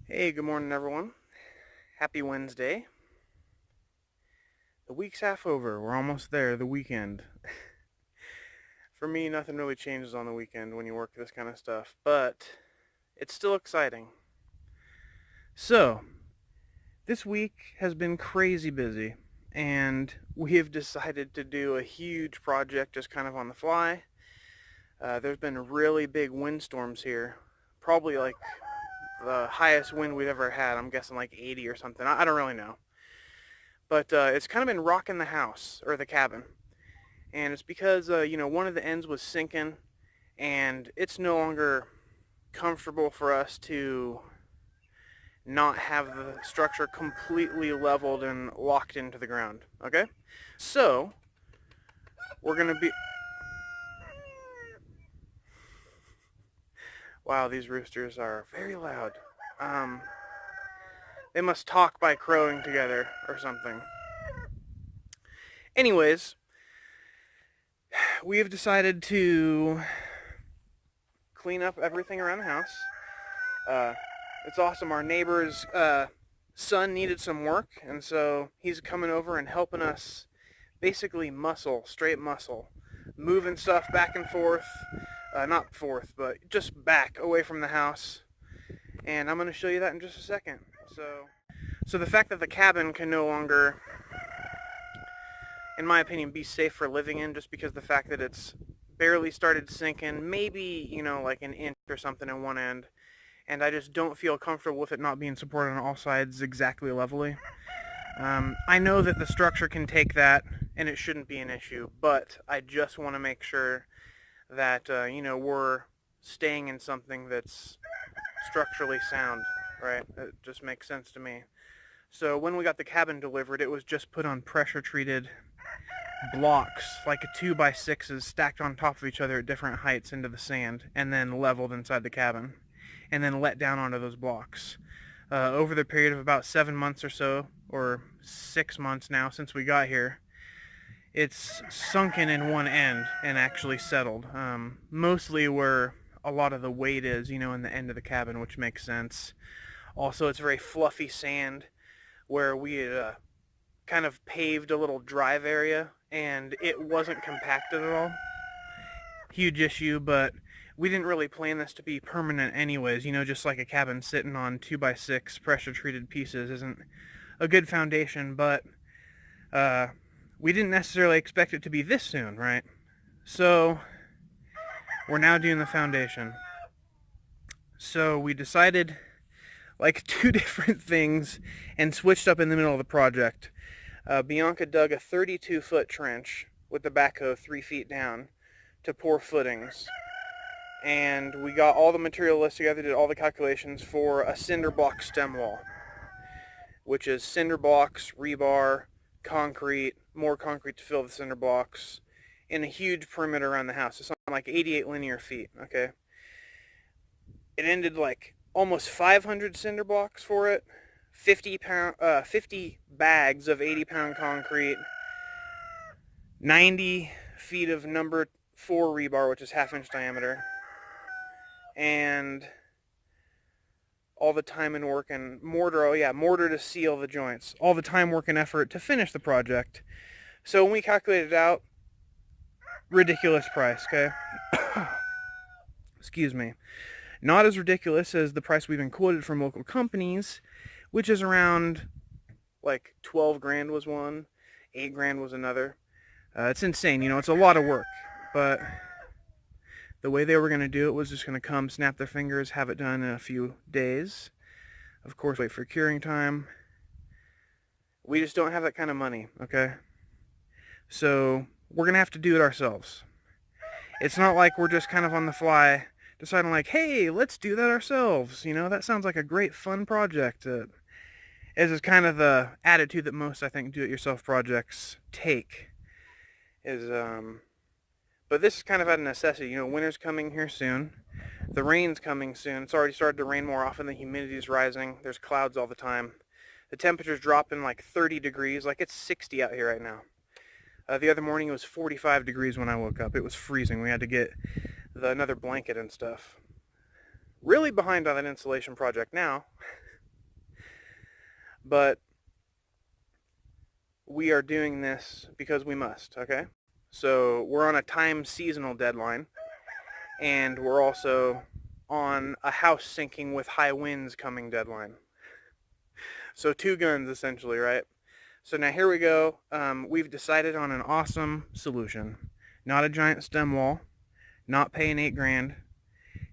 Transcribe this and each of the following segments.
Hey, good morning, everyone. Happy Wednesday. The week's half over. We're almost there, the weekend. For me, nothing really changes on the weekend when you work this kind of stuff, but it's still exciting. So, this week has been crazy busy, and we have decided to do a huge project just kind of on the fly. There's been really big windstorms here, probably like the highest wind we've ever had. I'm guessing like 80 or something. I don't really know. But it's kind of been rocking the house, or the cabin. And it's because, one of the ends was sinking, and it's no longer comfortable for us to not have the structure completely leveled and locked into the ground, okay? So, we're going to be... Wow, these roosters are very loud. Um, they must talk by crowing together or something. Anyways, we have decided to clean up everything around the house. It's awesome. Our neighbor's son needed some work, and so he's coming over and helping us basically straight muscle, moving stuff back and forth, not forth, but just back away from the house. And I'm going to show you that in just a second. So the fact that the cabin can no longer, in my opinion, be safe for living in, just because the fact that it's barely started sinking, maybe, like an inch or something in one end, and I just don't feel comfortable with it not being supported on all sides exactly levelly. I know that the structure can take that, and it shouldn't be an issue, but I just want to make sure that, we're staying in something that's structurally sound, right? It just makes sense to me. So when we got the cabin delivered, it was just put on pressure-treated blocks, like 2x6s stacked on top of each other at different heights into the sand, and then leveled inside the cabin, and then let down onto those blocks. Over the period of about 7 months or so, or 6 months now since we got here, it's sunken in one end and actually settled. Mostly where a lot of the weight is, in the end of the cabin, which makes sense. Also, it's very fluffy sand where we had kind of paved a little drive area, and it wasn't compacted at all. Huge issue, but we didn't really plan this to be permanent anyways. Just like a cabin sitting on 2x6 pressure-treated pieces isn't a good foundation, but we didn't necessarily expect it to be this soon, right? So we're now doing the foundation. So we decided like 2 different things and switched up in the middle of the project. Bianca dug a 32-foot trench with the backhoe 3 feet down to pour footings. And we got all the material list together, did all the calculations for a cinder block stem wall, which is cinder blocks, rebar, concrete, more concrete to fill the cinder blocks, in a huge perimeter around the house. It's something like 88 linear feet, okay? It ended like almost 500 cinder blocks for it, 50 bags of 80-pound concrete, 90 feet of number 4 rebar, which is half-inch diameter, and all the time and work and mortar to seal the joints, all the time, work, and effort to finish the project. So when we calculated it out, ridiculous price, okay? Excuse me. Not as ridiculous as the price we've been quoted from local companies, which is around like 12 grand was one, 8 grand was another. It's insane, it's a lot of work, but the way they were going to do it was just going to come, snap their fingers, have it done in a few days. Of course, wait for curing time. We just don't have that kind of money, okay? So we're going to have to do it ourselves. It's not like we're just kind of on the fly deciding like, hey, let's do that ourselves. That sounds like a great fun project. This is kind of the attitude that most, I think, do-it-yourself projects take. But this is kind of out of necessity. Winter's coming here soon. The rain's coming soon. It's already started to rain more often. The humidity's rising. There's clouds all the time. The temperature's dropping like 30 degrees. Like, it's 60 out here right now. The other morning it was 45 degrees when I woke up. It was freezing. We had to get another blanket and stuff. Really behind on that insulation project now. but we are doing this because we must, okay? So we're on a time seasonal deadline, and we're also on a house sinking with high winds coming deadline. So two guns essentially, right? So now here we go. We've decided on an awesome solution. Not a giant stem wall, not paying $8,000.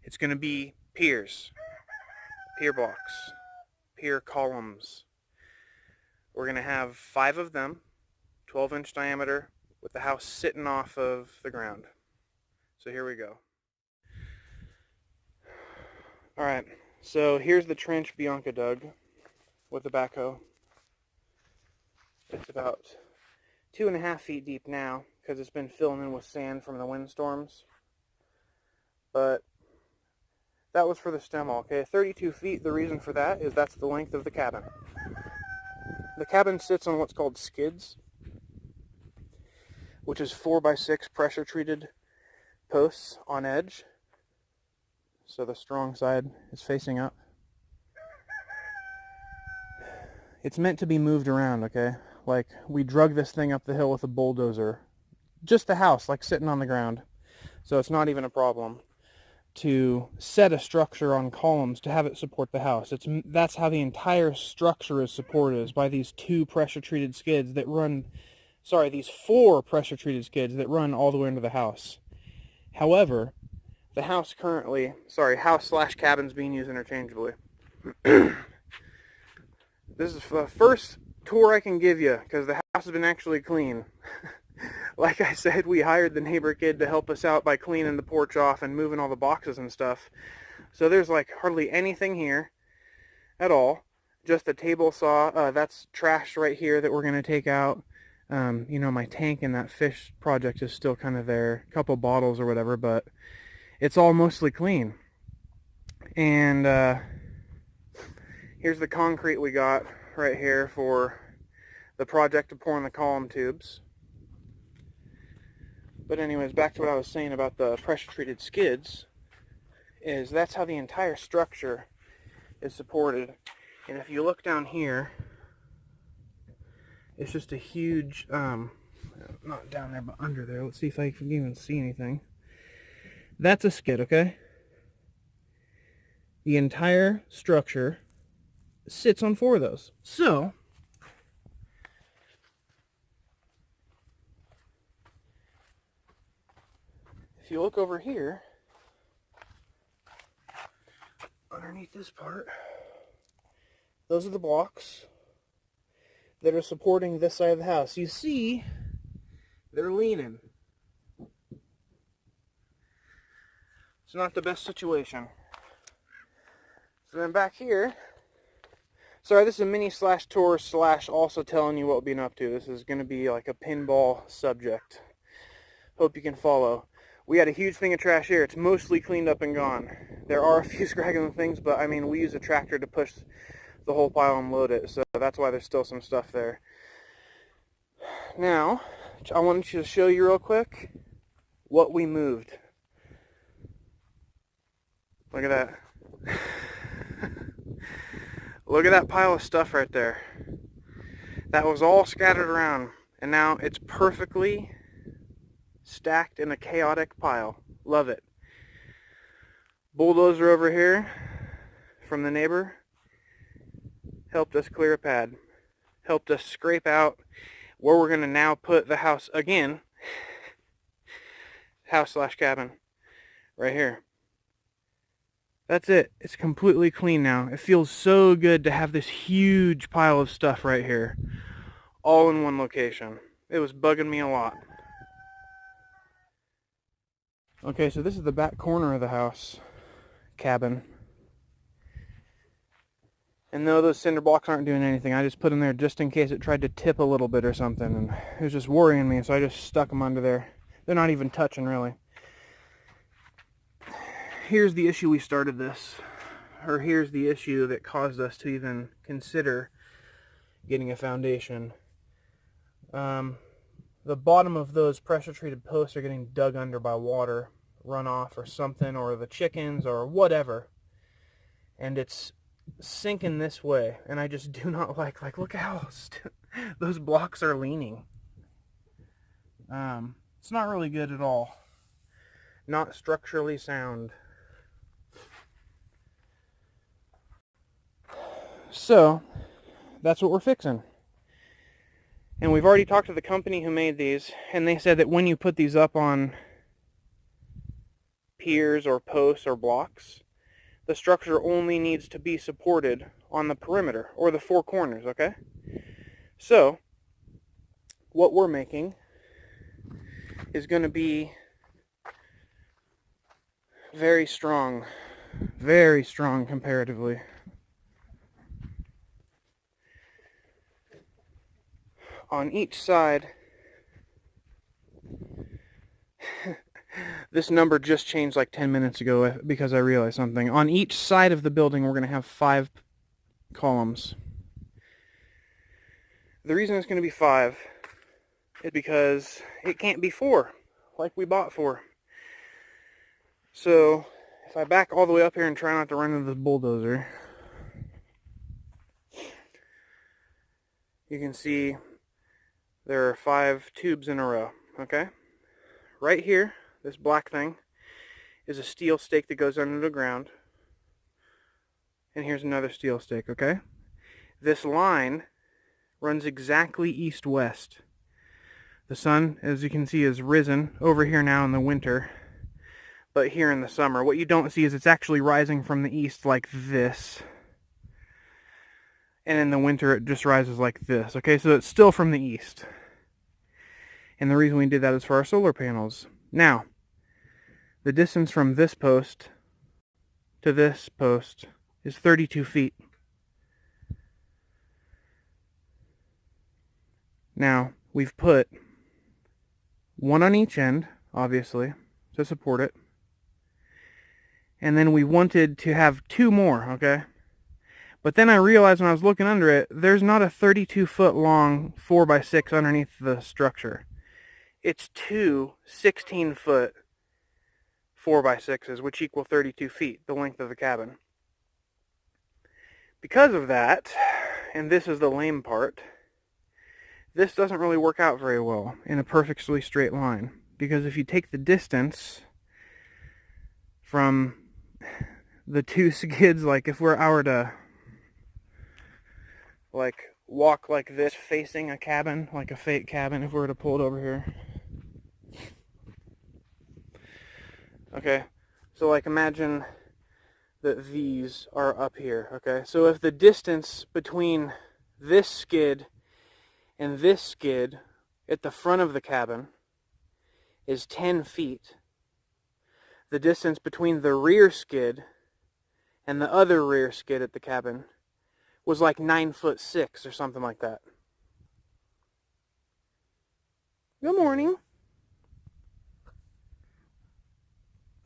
It's going to be piers, pier blocks, pier columns. We're going to have 5 of them, 12-inch diameter, with the house sitting off of the ground. So here we go. Alright, so here's the trench Bianca dug with the backhoe. It's about 2.5 feet deep now because it's been filling in with sand from the windstorms. But that was for the stem wall, okay? 32 feet, the reason for that is that's the length of the cabin. The cabin sits on what's called skids, which is 4x6 pressure treated posts on edge. So the strong side is facing up. It's meant to be moved around, okay? Like, we drug this thing up the hill with a bulldozer. Just the house, like sitting on the ground. So it's not even a problem to set a structure on columns to have it support the house. That's how the entire structure is supported, is by these 2 pressure-treated skids that run... Sorry, these 4 pressure-treated skids that run all the way into the house. However, the house currently... Sorry, house/cabin's being used interchangeably. This is the first tour I can give you, because the house has been actually clean. Like I said, we hired the neighbor kid to help us out by cleaning the porch off and moving all the boxes and stuff. So there's like hardly anything here at all. Just a table saw. That's trash right here that we're going to take out. You know, my tank in that fish project is still kind of there. A couple bottles or whatever, but it's all mostly clean. And here's the concrete we got right here for the project of pouring the column tubes. But anyways, back to what I was saying about the pressure-treated skids, is that's how the entire structure is supported. And if you look down here, it's just a huge, not down there, but under there. Let's see if I can even see anything. That's a skid, okay? The entire structure sits on 4 of those. So, if you look over here, underneath this part, those are the blocks that are supporting this side of the house. You see, they're leaning. It's not the best situation. So then back here, sorry, this is a mini / tour / also telling you what we've been up to. This is going to be like a pinball subject. Hope you can follow. We had a huge thing of trash here. It's mostly cleaned up and gone. There are a few scraggling things, but I mean, we use a tractor to push the whole pile and load it, so that's why there's still some stuff there. Now, I wanted to show you real quick what we moved. Look at that. Look at that pile of stuff right there. That was all scattered around, and now it's perfectly stacked in a chaotic pile. Love it. Bulldozer over here from the neighbor helped us clear a pad. Helped us scrape out where we're going to now put the house again. House/cabin. Right here. That's it. It's completely clean now. It feels so good to have this huge pile of stuff right here. All in one location. It was bugging me a lot. Okay, so this is the back corner of the house. Cabin. And no, those cinder blocks aren't doing anything. I just put them there just in case it tried to tip a little bit or something. And it was just worrying me, so I just stuck them under there. They're not even touching, really. Here's the issue we started this. Or here's the issue that caused us to even consider getting a foundation. The bottom of those pressure-treated posts are getting dug under by water, runoff or something, or the chickens or whatever. And it's sinking this way, and I just do not like look how those blocks are leaning. It's not really good at all. Not structurally sound. So, that's what we're fixing. And we've already talked to the company who made these, and they said that when you put these up on piers or posts or blocks, the structure only needs to be supported on the perimeter, or the four corners, okay? So, what we're making is going to be very strong comparatively. On each side, this number just changed like 10 minutes ago because I realized something. On each side of the building, we're going to have 5 columns. The reason it's going to be 5 is because it can't be 4 like we bought 4. So if I back all the way up here and try not to run into the bulldozer, you can see there are 5 tubes in a row, okay? Right here, this black thing is a steel stake that goes under the ground. And here's another steel stake, okay? This line runs exactly east-west. The sun, as you can see, is risen over here now in the winter, but here in the summer. What you don't see is it's actually rising from the east like this. And in the winter it just rises like this, okay? So it's still from the east. And the reason we did that is for our solar panels. Now, the distance from this post to this post is 32 feet. Now, we've put one on each end, obviously, to support it. And then we wanted to have 2 more, okay? But then I realized when I was looking under it, there's not a 32-foot long 4x6 underneath the structure. It's 2 16-foot 4x6s, which equal 32 feet, the length of the cabin. Because of that, and this is the lame part, this doesn't really work out very well in a perfectly straight line. Because if you take the distance from the 2 skids, like if I were to like walk like this facing a cabin, like a fake cabin, if we were to pull it over here. Okay, so like imagine that these are up here, okay? So if the distance between this skid and this skid at the front of the cabin is 10 feet, the distance between the rear skid and the other rear skid at the cabin was like 9'6" or something like that. Good morning.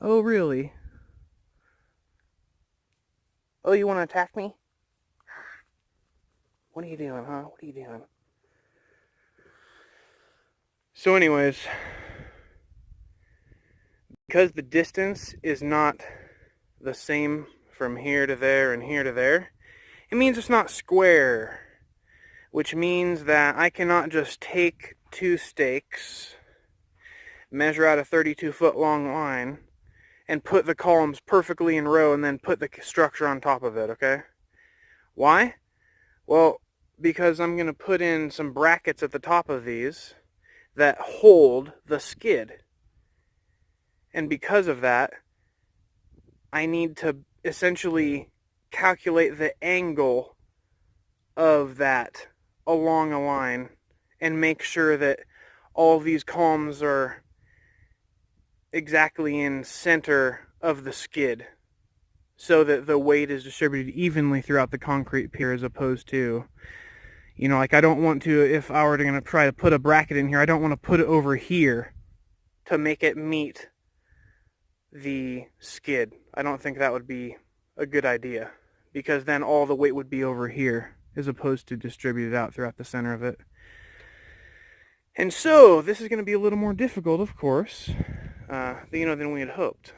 Oh, really? Oh, you want to attack me? What are you doing, huh? What are you doing? So anyways, because the distance is not the same from here to there and here to there, it means it's not square, which means that I cannot just take 2 stakes, measure out a 32-foot long line, and put the columns perfectly in row and then put the structure on top of it, okay? Why? Well, because I'm going to put in some brackets at the top of these that hold the skid. And because of that, I need to essentially calculate the angle of that along a line and make sure that all these columns are exactly in center of the skid so that the weight is distributed evenly throughout the concrete pier, as opposed to, you know, like I don't want to, if I were going to try to put a bracket in here, I don't want to put it over here to make it meet the skid. I don't think that would be a good idea, because then all the weight would be over here as opposed to distributed out throughout the center of it. And so this is going to be a little more difficult, of course, than we had hoped.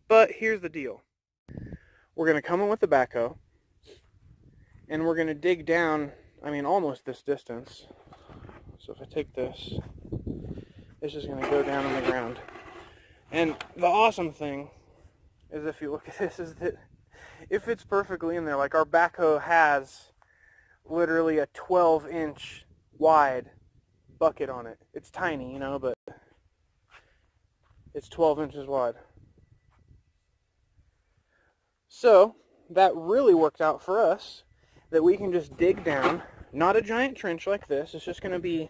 But here's the deal. We're going to come in with the backhoe. And we're going to dig down, I mean, almost this distance. So if I take this, it's just going to go down on the ground. And the awesome thing is, if you look at this, is that it fits perfectly in there. Like, our backhoe has literally a 12-inch wide bucket on it. It's tiny, you know, but it's 12 inches wide. So that really worked out for us, that we can just dig down, not a giant trench like this. It's just going to be,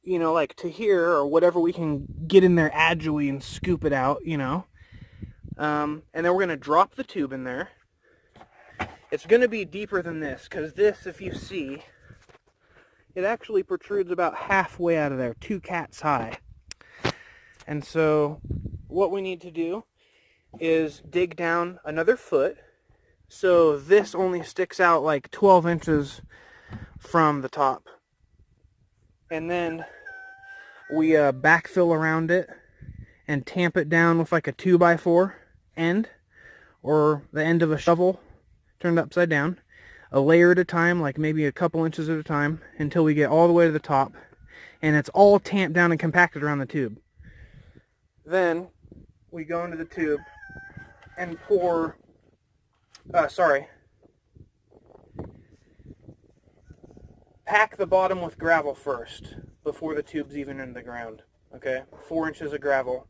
you know, like to here or whatever we can get in there agilely and scoop it out, you know. And then we're going to drop the tube in there. It's going to be deeper than this, because this, if you see, it actually protrudes about halfway out of there, 2 cats high. And so what we need to do is dig down another foot, so this only sticks out like 12 inches from the top. And then we backfill around it and tamp it down with like a 2x4 end, or the end of a shovel turned upside down, a layer at a time, like maybe a couple inches at a time, until we get all the way to the top, and it's all tamped down and compacted around the tube. Then we go into the tube and pour, pack the bottom with gravel first, before the tube's even in the ground, okay? 4 inches of gravel,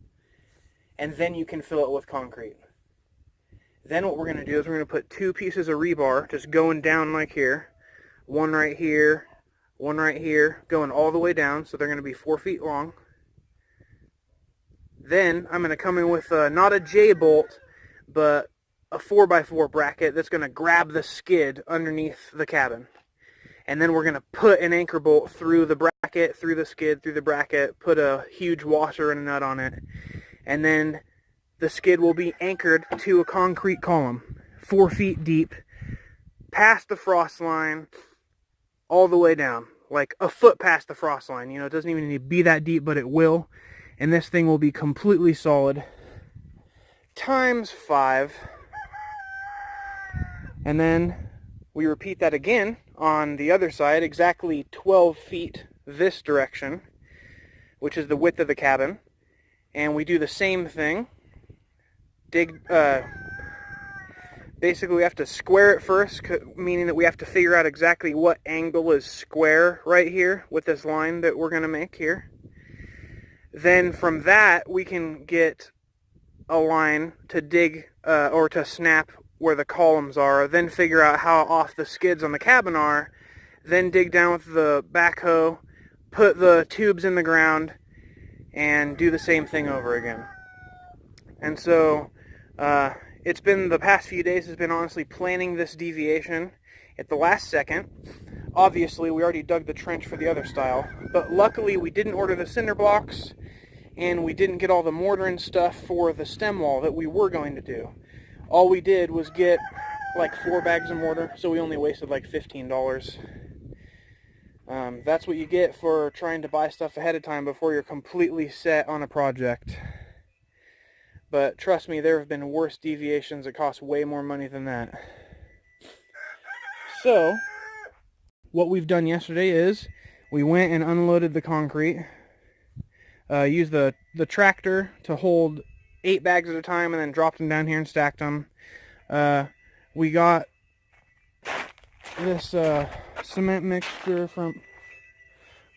and then you can fill it with concrete. Then what we're going to do is we're going to put 2 pieces of rebar just going down like here. One right here, one right here, going all the way down, so they're going to be 4 feet long. Then I'm going to come in with not a J-bolt, but a 4x4 bracket that's going to grab the skid underneath the cabin. And then we're going to put an anchor bolt through the bracket, through the skid, through the bracket, put a huge washer and a nut on it. And then the skid will be anchored to a concrete column, 4 feet deep, past the frost line, all the way down, like a foot past the frost line. You know, it doesn't even need to be that deep, but it will. And this thing will be completely solid, times 5. And then we repeat that again on the other side, exactly 12 feet this direction, which is the width of the cabin. And we do the same thing. Basically we have to square it first, meaning that we have to figure out exactly what angle is square right here with this line that we're going to make here. Then from that we can get a line to dig or to snap where the columns are, then figure out how off the skids on the cabin are, then dig down with the backhoe, put the tubes in the ground, and do the same thing over again. And so it's been, the past few days has been honestly planning this deviation at the last second. Obviously we already dug the trench for the other style, but luckily we didn't order the cinder blocks, and we didn't get all the mortar and stuff for the stem wall that we were going to do. All we did was get like 4 bags of mortar, so we only wasted like $15. That's what you get for trying to buy stuff ahead of time before you're completely set on a project. But trust me, there have been worse deviations that cost way more money than that. So, what we've done yesterday is we went and unloaded the concrete, used the tractor to hold 8 bags at a time, and then dropped them down here and stacked them. We got this cement mixture from...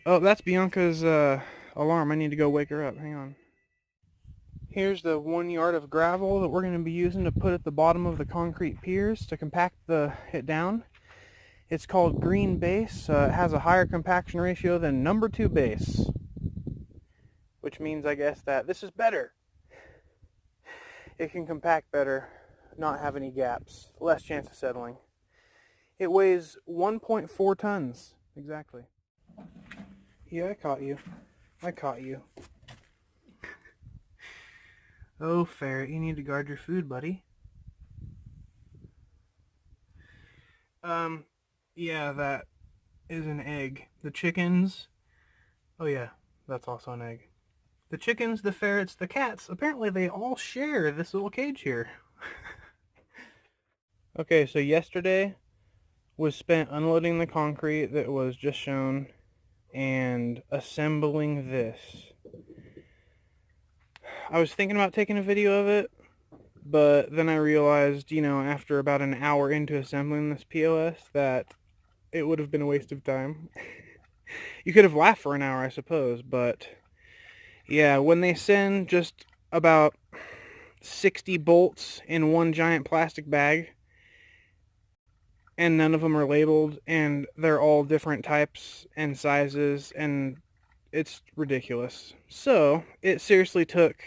Oh, that's Bianca's alarm. I need to go wake her up. Hang on. Here's the 1 yard of gravel that we're going to be using to put at the bottom of the concrete piers to compact it down. It's called green base. It has a higher compaction ratio than number 2 base, which means, I guess, that this is better. It can compact better, not have any gaps, less chance of settling. It weighs 1.4 tons, exactly. Yeah, I caught you. I caught you. Oh, ferret, you need to guard your food, buddy. Yeah, that is an egg. The chickens... Oh yeah, that's also an egg. The chickens, the ferrets, the cats, apparently they all share this little cage here. Okay, so yesterday was spent unloading the concrete that was just shown and assembling this. I was thinking about taking a video of it, but then I realized, after about an hour into assembling this POS, that it would have been a waste of time. You could have laughed for an hour, I suppose, but yeah, when they send just about 60 bolts in one giant plastic bag, and none of them are labeled, and they're all different types and sizes, and it's ridiculous. So, it seriously took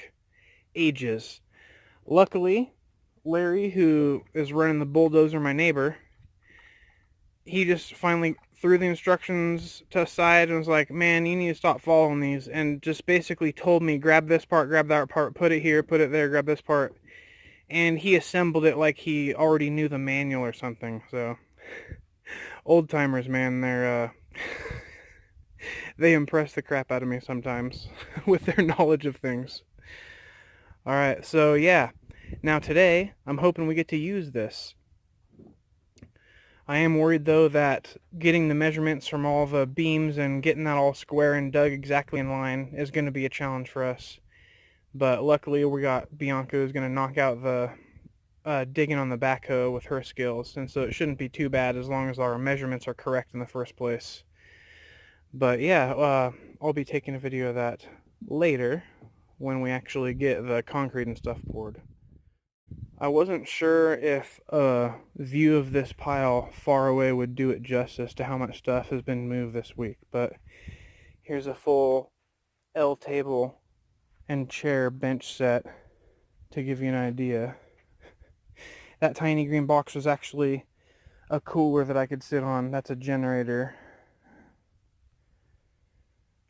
ages. Luckily, Larry, who is running the bulldozer, my neighbor, he just finally threw the instructions to the side and was like, man, you need to stop following these, and just basically told me, grab this part, grab that part, put it here, put it there, grab this part. And he assembled it like he already knew the manual or something. So, old timers, man, they impress the crap out of me sometimes with their knowledge of things. Alright, so yeah. Now today, I'm hoping we get to use this. I am worried though that getting the measurements from all the beams and getting that all square and dug exactly in line is going to be a challenge for us. But luckily we got Bianca, who's going to knock out the digging on the backhoe with her skills, and so it shouldn't be too bad as long as our measurements are correct in the first place. But yeah, I'll be taking a video of that later when we actually get the concrete and stuff poured. I wasn't sure if a view of this pile far away would do it justice to how much stuff has been moved this week, but here's a full L table and chair bench set to give you an idea. That tiny green box was actually a cooler that I could sit on. That's a generator.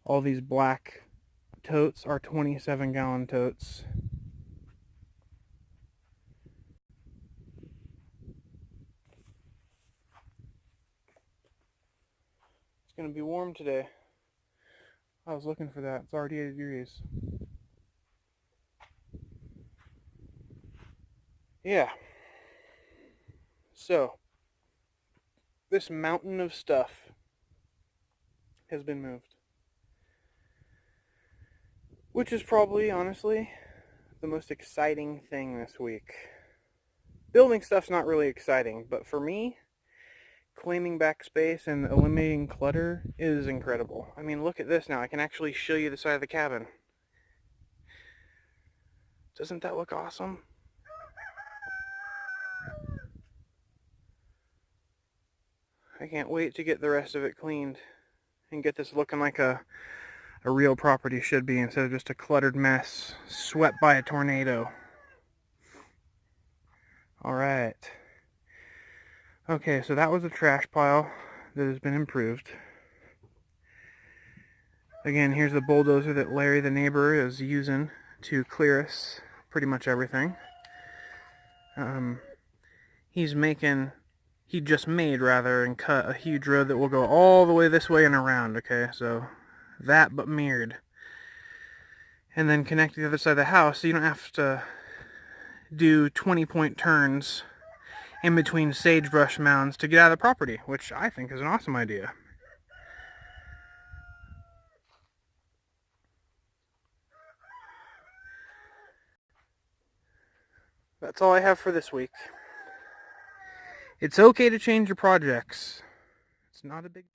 All these black totes are 27-gallon totes. It's going to be warm today. I was looking for that. It's already 80 degrees. Yeah. So, this mountain of stuff has been moved. Which is probably, honestly, the most exciting thing this week. Building stuff's not really exciting, but for me, claiming back space and eliminating clutter is incredible. I mean, look at this now. I can actually show you the side of the cabin. Doesn't that look awesome? I can't wait to get the rest of it cleaned and get this looking like a real property should be, instead of just a cluttered mess swept by a tornado. Alright. Okay, so that was a trash pile that has been improved. Again, here's the bulldozer that Larry, the neighbor, is using to clear us pretty much everything. He just made and cut a huge road that will go all the way this way and around, okay? So, that but mirrored. And then connect to the other side of the house so you don't have to do 20-point turns in between sagebrush mounds to get out of the property, which I think is an awesome idea. That's all I have for this week. It's okay to change your projects. It's not a big...